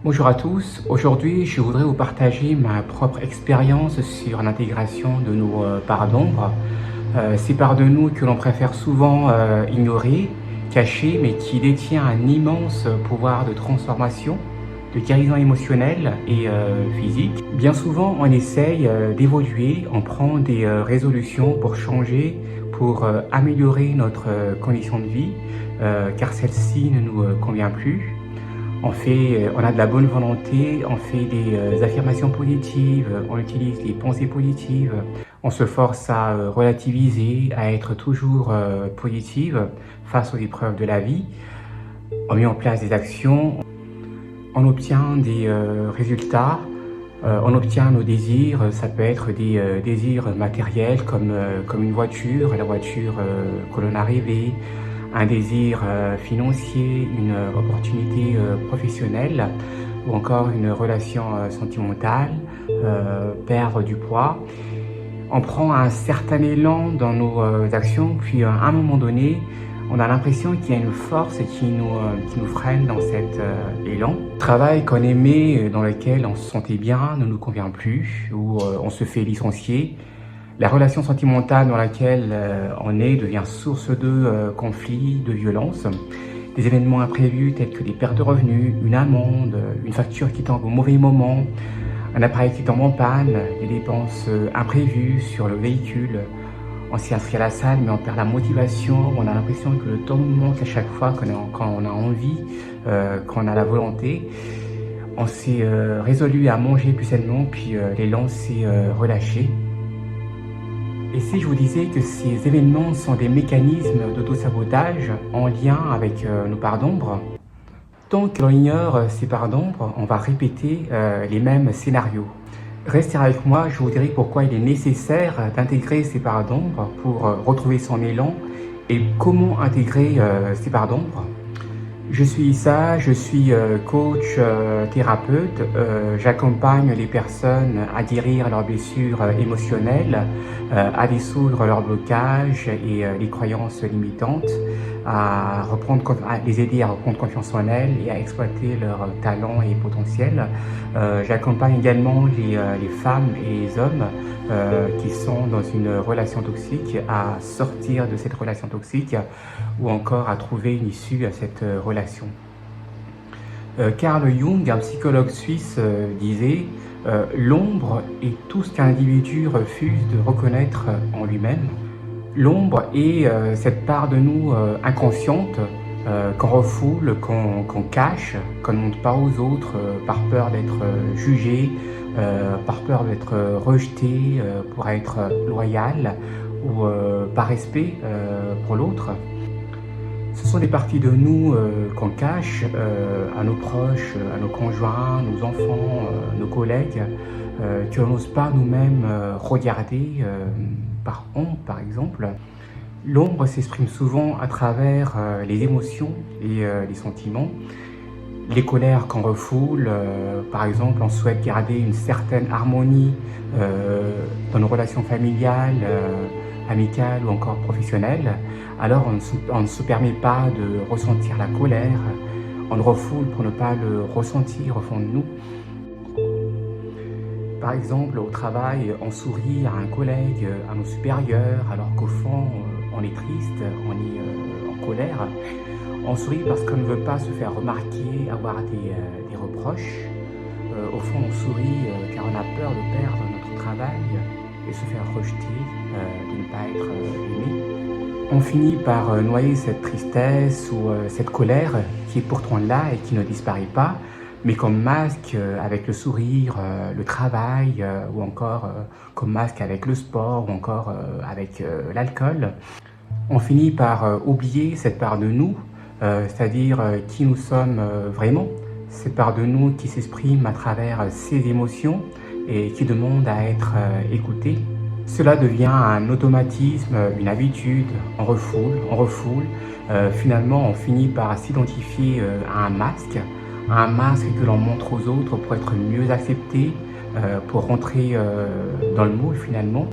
Bonjour à tous, aujourd'hui je voudrais vous partager ma propre expérience sur l'intégration de nos parts d'ombre. Ces parts de nous que l'on préfère souvent ignorer, cacher, mais qui détient un immense pouvoir de transformation, de guérison émotionnelle et physique. Bien souvent on essaye d'évoluer, on prend des résolutions pour changer, pour améliorer notre condition de vie, car celle-ci ne nous convient plus. On a de la bonne volonté, on fait des affirmations positives, on utilise les pensées positives, on se force à relativiser, à être toujours positive face aux épreuves de la vie. On met en place des actions, on obtient des résultats, on obtient nos désirs. Ça peut être des désirs matériels comme une voiture, la voiture que l'on a rêvée, un désir financier, une opportunité professionnelle ou encore une relation sentimentale, perdre du poids. On prend un certain élan dans nos actions, puis à un moment donné, on a l'impression qu'il y a une force qui nous freine dans cet élan. Le travail qu'on aimait, dans lequel on se sentait bien, ne nous convient plus, ou on se fait licencier. La relation sentimentale dans laquelle on est devient source de conflits, de violences. Des événements imprévus tels que des pertes de revenus, une amende, une facture qui tombe au mauvais moment, un appareil qui tombe en panne, des dépenses imprévues sur le véhicule. On s'y inscrit à la salle mais on perd la motivation, on a l'impression que le temps nous manque à chaque fois quand on a envie, quand on a la volonté. On s'est résolu à manger plus sainement puis l'élan s'est relâché. Et si je vous disais que ces événements sont des mécanismes d'auto-sabotage en lien avec nos parts d'ombre? Tant que l'on ignore ces parts d'ombre, on va répéter les mêmes scénarios. Restez avec moi, je vous dirai pourquoi il est nécessaire d'intégrer ces parts d'ombre pour retrouver son élan et comment intégrer ces parts d'ombre. Je suis Issa, je suis coach thérapeute. J'accompagne les personnes à guérir leurs blessures émotionnelles, à dissoudre leurs blocages et les croyances limitantes, à les aider à reprendre confiance en elles et à exploiter leurs talents et potentiels. J'accompagne également les femmes et les hommes qui sont dans une relation toxique à sortir de cette relation toxique ou encore à trouver une issue à cette relation. Carl Jung, un psychologue suisse, disait l'ombre est tout ce qu'un individu refuse de reconnaître en lui-même. L'ombre est cette part de nous inconsciente qu'on refoule, qu'on cache, qu'on ne montre pas aux autres par peur d'être jugé, par peur d'être rejeté pour être loyal ou par respect pour l'autre. Ce sont des parties de nous qu'on cache à nos proches, à nos conjoints, nos enfants, nos collègues, que l'on n'ose pas nous-mêmes regarder par honte par exemple. L'ombre s'exprime souvent à travers les émotions et les sentiments. Les colères qu'on refoule, par exemple, on souhaite garder une certaine harmonie dans nos relations familiales, amicales ou encore professionnelles. Alors on ne se permet pas de ressentir la colère, on le refoule pour ne pas le ressentir au fond de nous. Par exemple, au travail, on sourit à un collègue, à nos supérieurs, alors qu'au fond, on est triste, on est en colère. On sourit parce qu'on ne veut pas se faire remarquer, avoir des reproches. Au fond, on sourit car on a peur de perdre notre travail et se faire rejeter, de ne pas être aimé. On finit par noyer cette tristesse ou cette colère qui est pourtant là et qui ne disparaît pas, mais qu'on masque avec le sourire, le travail, ou encore qu'on masque avec le sport, ou encore avec l'alcool. On finit par oublier cette part de nous, c'est-à-dire qui nous sommes vraiment, cette part de nous qui s'exprime à travers ses émotions et qui demande à être écoutée. Cela devient un automatisme, une habitude, on refoule. Finalement, on finit par s'identifier à un masque que l'on montre aux autres pour être mieux accepté, pour rentrer dans le moule finalement.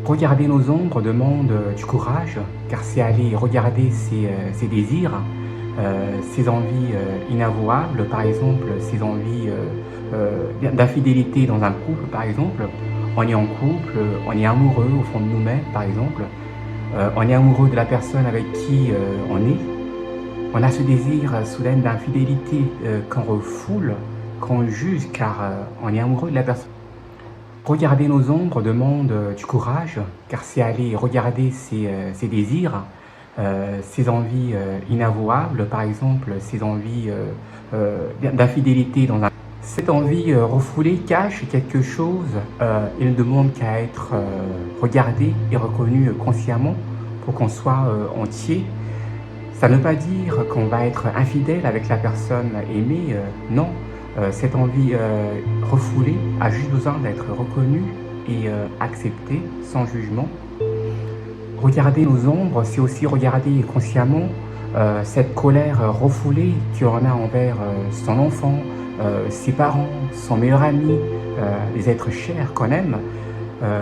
Regarder nos ombres demande du courage, car c'est aller regarder ses désirs, ses envies inavouables, par exemple ses envies d'infidélité dans un couple, par exemple. On est en couple, on est amoureux au fond de nous-mêmes, par exemple. On est amoureux de la personne avec qui on est. On a ce désir soudain d'infidélité qu'on refoule, qu'on juge, car on est amoureux de la personne. Regarder nos ombres demande du courage, car c'est aller regarder ses désirs, ses envies inavouables, par exemple, ses envies d'infidélité dans un... Cette envie refoulée cache quelque chose, il ne demande qu'à être regardé et reconnu consciemment pour qu'on soit entier. Ça ne veut pas dire qu'on va être infidèle avec la personne aimée, non. Cette envie refoulée a juste besoin d'être reconnue et acceptée sans jugement. Regarder nos ombres, c'est aussi regarder consciemment cette colère refoulée qu'on a envers son enfant, ses parents, son meilleur ami, les êtres chers qu'on aime.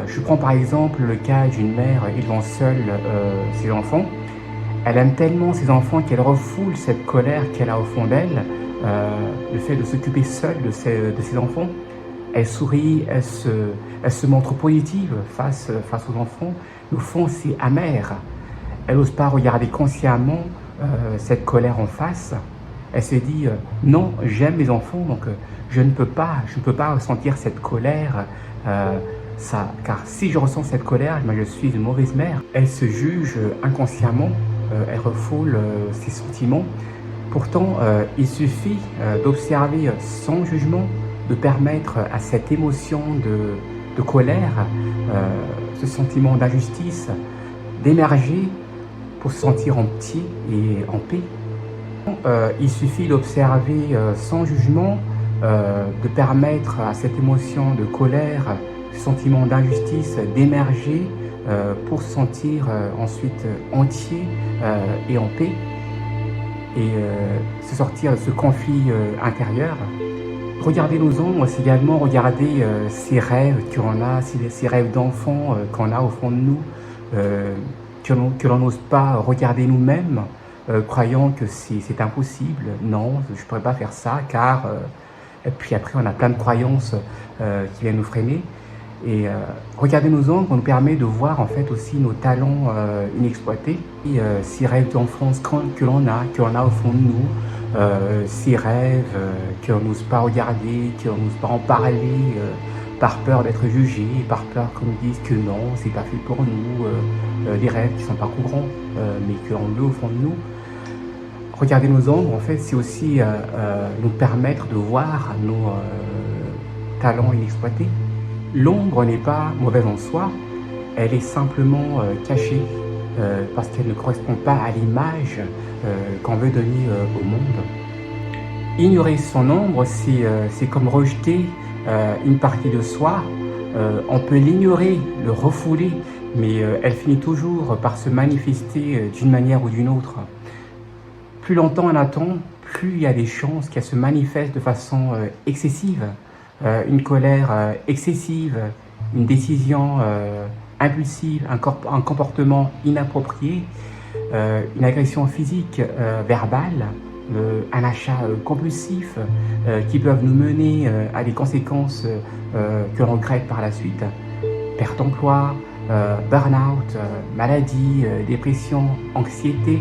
Je prends par exemple le cas d'une mère élevant seule ses enfants. Elle aime tellement ses enfants qu'elle refoule cette colère qu'elle a au fond d'elle, le fait de s'occuper seule de ses enfants. Elle sourit, elle se montre positive face aux enfants, mais au fond c'est amer. Elle n'ose pas regarder consciemment cette colère en face. Elle se dit non, j'aime mes enfants, donc je ne peux pas ressentir cette colère. Car si je ressens cette colère, je suis une mauvaise mère. Elle se juge inconsciemment, elle refoule ses sentiments. Pourtant, il suffit d'observer sans jugement, de permettre à cette émotion de colère, ce sentiment d'injustice, d'émerger pour se sentir entier et en paix. Il suffit d'observer sans jugement, de permettre à cette émotion de colère, ce sentiment d'injustice d'émerger pour se sentir ensuite entier et en paix et se sortir de ce conflit intérieur. Regarder nos ombres, c'est également regarder ces rêves qu'on a, ces rêves d'enfants qu'on a au fond de nous, que l'on n'ose pas regarder nous-mêmes, croyant que c'est impossible. Non, je ne pourrais pas faire ça, car... et puis après, on a plein de croyances qui viennent nous freiner. Et regarder nos ombres nous permet de voir en fait aussi nos talents inexploités, et ces rêves d'enfance que l'on a au fond de nous, ces rêves qu'on n'ose pas regarder, qu'on n'ose pas en parler, par peur d'être jugé, par peur qu'on nous dise que non, c'est pas fait pour nous, des rêves qui sont pas courants, mais que l'on veut au fond de nous. Regarder nos ombres, en fait, c'est aussi nous permettre de voir nos talents inexploités. L'ombre n'est pas mauvaise en soi, elle est simplement cachée parce qu'elle ne correspond pas à l'image qu'on veut donner au monde. Ignorer son ombre, c'est comme rejeter une partie de soi. On peut l'ignorer, le refouler, mais elle finit toujours par se manifester d'une manière ou d'une autre. Plus longtemps on attend, plus il y a des chances qu'elle se manifeste de façon excessive. Une colère excessive, une décision impulsive, un comportement inapproprié, une agression physique, verbale, un achat compulsif qui peuvent nous mener à des conséquences que l'on regrette par la suite. Perte d'emploi, burn-out, maladie, dépression, anxiété.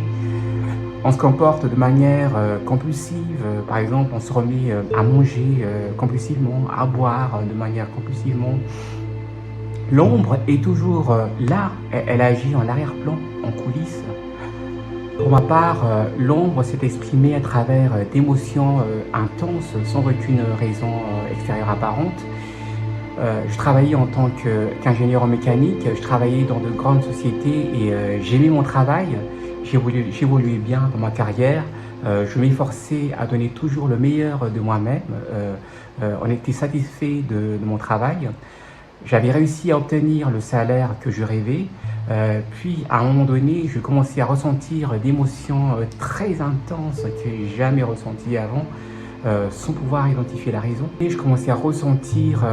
On se comporte de manière compulsive, par exemple on se remet à manger compulsivement, à boire de manière compulsivement. L'ombre est toujours là, elle agit en arrière-plan, en coulisses. Pour ma part, l'ombre s'est exprimée à travers d'émotions intenses sans aucune raison extérieure apparente. Je travaillais en tant qu'ingénieur en mécanique, je travaillais dans de grandes sociétés et j'aimais mon travail. J'évoluais bien dans ma carrière, je m'efforçais à donner toujours le meilleur de moi-même, on était satisfait de mon travail. J'avais réussi à obtenir le salaire que je rêvais, puis à un moment donné, je commençais à ressentir des émotions très intenses que je n'ai jamais ressenties avant, sans pouvoir identifier la raison. Et je commençais à ressentir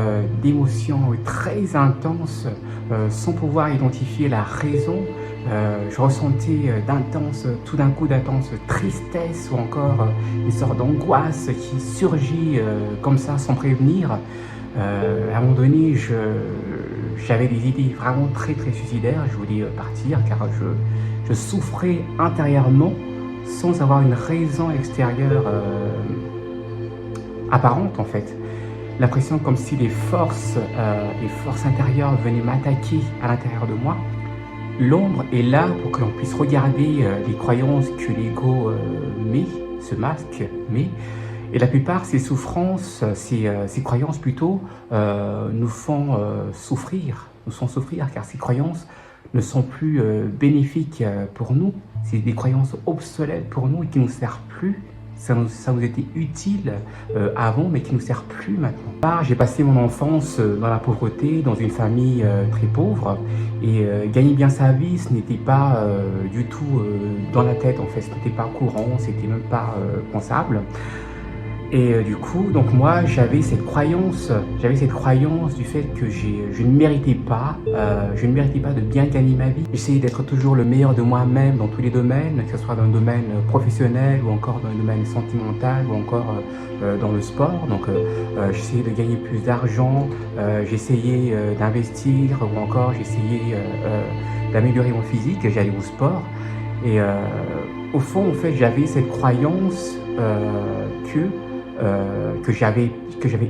des émotions très intenses, sans pouvoir identifier la raison Je ressentais tout d'un coup d'intense tristesse ou encore une sorte d'angoisse qui surgit comme ça sans prévenir. À un moment donné, j'avais des idées vraiment très suicidaires. Je voulais partir car je souffrais intérieurement sans avoir une raison extérieure apparente en fait. L'impression comme si les forces intérieures venaient m'attaquer à l'intérieur de moi. L'ombre est là pour que l'on puisse regarder les croyances que l'ego ce masque met. Et la plupart, ces souffrances, ces croyances plutôt, nous font souffrir. Car ces croyances ne sont plus bénéfiques pour nous. C'est des croyances obsolètes pour nous et qui ne nous servent plus. Ça nous était utile avant, mais qui ne nous sert plus maintenant. J'ai passé mon enfance dans la pauvreté, dans une famille très pauvre, et gagner bien sa vie, ce n'était pas du tout dans la tête en fait, ce n'était pas courant, c'était même pas pensable. Et du coup, donc moi, j'avais cette croyance du fait que je ne méritais pas de bien gagner ma vie. J'essayais d'être toujours le meilleur de moi-même dans tous les domaines, que ce soit dans le domaine professionnel ou encore dans le domaine sentimental ou encore dans le sport. Donc j'essayais de gagner plus d'argent, j'essayais d'investir ou encore j'essayais d'améliorer mon physique, j'allais au sport. Et au fond, en fait, j'avais cette croyance que j'avais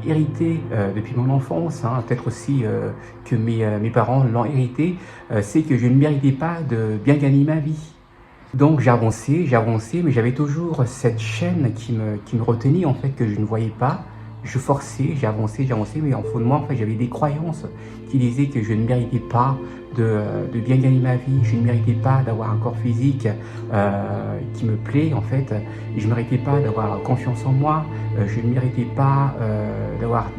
hérité depuis mon enfance, hein, peut-être aussi que mes parents l'ont hérité, c'est que je ne méritais pas de bien gagner ma vie. Donc j'avançais, mais j'avais toujours cette chaîne qui me retenait en fait, que je ne voyais pas. Je forçais, j'avançais, mais en fond de moi, en fait, j'avais des croyances qui disaient que je ne méritais pas de bien gagner ma vie, je ne méritais pas d'avoir un corps physique qui me plaît en fait, je ne méritais pas d'avoir confiance en moi, je ne méritais pas d'avoir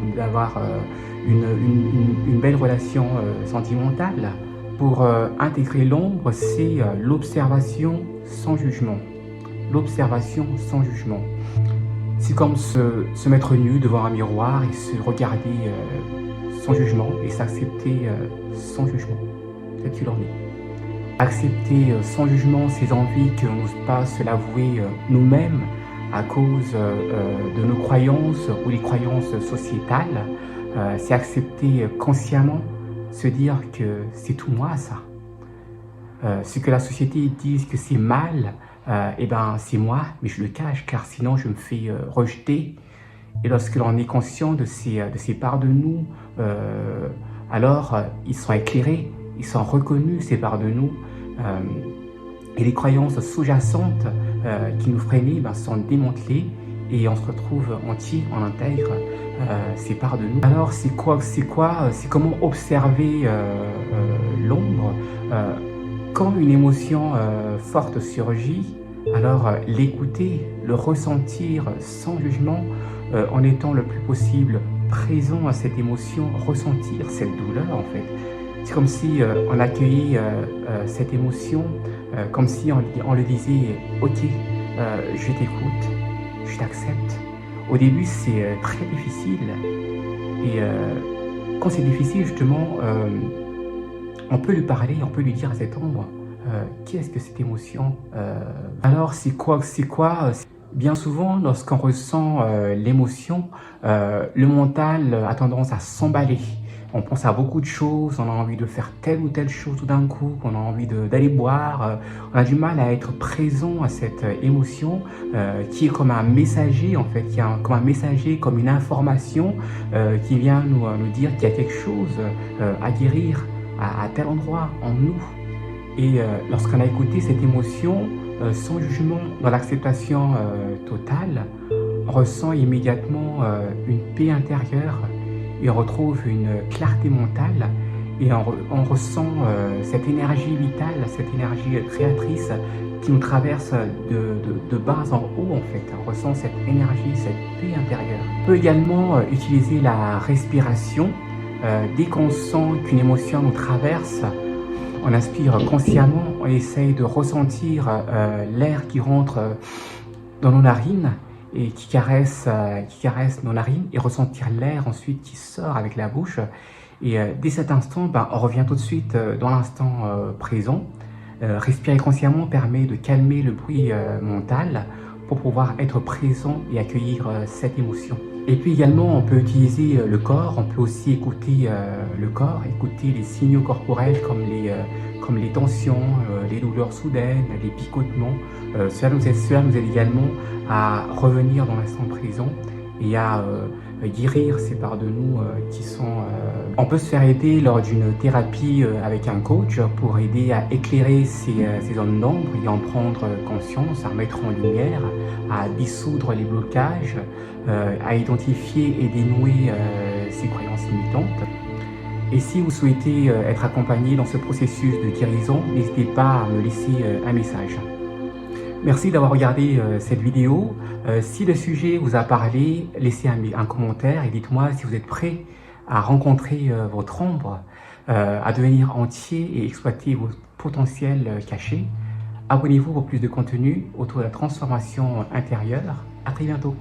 une belle relation sentimentale. Pour intégrer l'ombre, c'est l'observation sans jugement. L'observation sans jugement. C'est comme se mettre nu devant un miroir et se regarder sans jugement et s'accepter sans jugement, tel qu'il en est. Accepter sans jugement ces envies que l'on n'ose pas se l'avouer nous-mêmes à cause de nos croyances ou les croyances sociétales. C'est accepter consciemment, se dire que c'est tout moi ça. Ce que la société dise que c'est mal, eh ben c'est moi, mais je le cache car sinon je me fais rejeter. Et lorsque l'on est conscient de ces parts de nous, alors ils sont éclairés, ils sont reconnus ces parts de nous. Et les croyances sous-jacentes qui nous freinaient sont démantelées et on se retrouve entier, on intègre ces parts de nous. Alors c'est comment observer l'ombre. Quand une émotion forte surgit, alors l'écouter, le ressentir sans jugement, en étant le plus possible présent à cette émotion, ressentir cette douleur en fait. C'est comme si on accueillait cette émotion, comme si on le disait « Ok, je t'écoute, je t'accepte ». Au début c'est très difficile et quand c'est difficile justement, on peut lui parler, on peut lui dire à cette ombre qu'est-ce que cette émotion alors c'est quoi Bien souvent, lorsqu'on ressent l'émotion, le mental a tendance à s'emballer. On pense à beaucoup de choses, on a envie de faire telle ou telle chose tout d'un coup, on a envie d'aller boire. On a du mal à être présent à cette émotion qui est comme un messager en fait, comme une information qui vient nous dire qu'il y a quelque chose à guérir à tel endroit en nous. Et lorsqu'on a écouté cette émotion sans jugement, dans l'acceptation totale, on ressent immédiatement une paix intérieure et on retrouve une clarté mentale et on ressent cette énergie vitale, cette énergie créatrice qui nous traverse de bas en haut en fait. On ressent cette énergie, cette paix intérieure. On peut également utiliser la respiration. Dès qu'on sent qu'une émotion nous traverse, on inspire consciemment, on essaye de ressentir l'air qui rentre dans nos narines et qui caresse nos narines et ressentir l'air ensuite qui sort avec la bouche. Et dès cet instant, on revient tout de suite dans l'instant présent. Respirer consciemment permet de calmer le bruit mental pour pouvoir être présent et accueillir cette émotion. Et puis également, on peut utiliser le corps, on peut aussi écouter le corps, écouter les signaux corporels comme les tensions, les douleurs soudaines, les picotements. Cela nous aide également à revenir dans l'instant présent et à guérir ces parts de nous qui sont... On peut se faire aider lors d'une thérapie avec un coach pour aider à éclairer ces zones d'ombre et en prendre conscience, à mettre en lumière, à dissoudre les blocages, à identifier et dénouer ces croyances limitantes. Et si vous souhaitez être accompagné dans ce processus de guérison, n'hésitez pas à me laisser un message. Merci d'avoir regardé cette vidéo. Si le sujet vous a parlé, laissez un commentaire et dites-moi si vous êtes prêt à rencontrer votre ombre, à devenir entier et exploiter vos potentiels cachés. Abonnez-vous pour plus de contenu autour de la transformation intérieure. À très bientôt.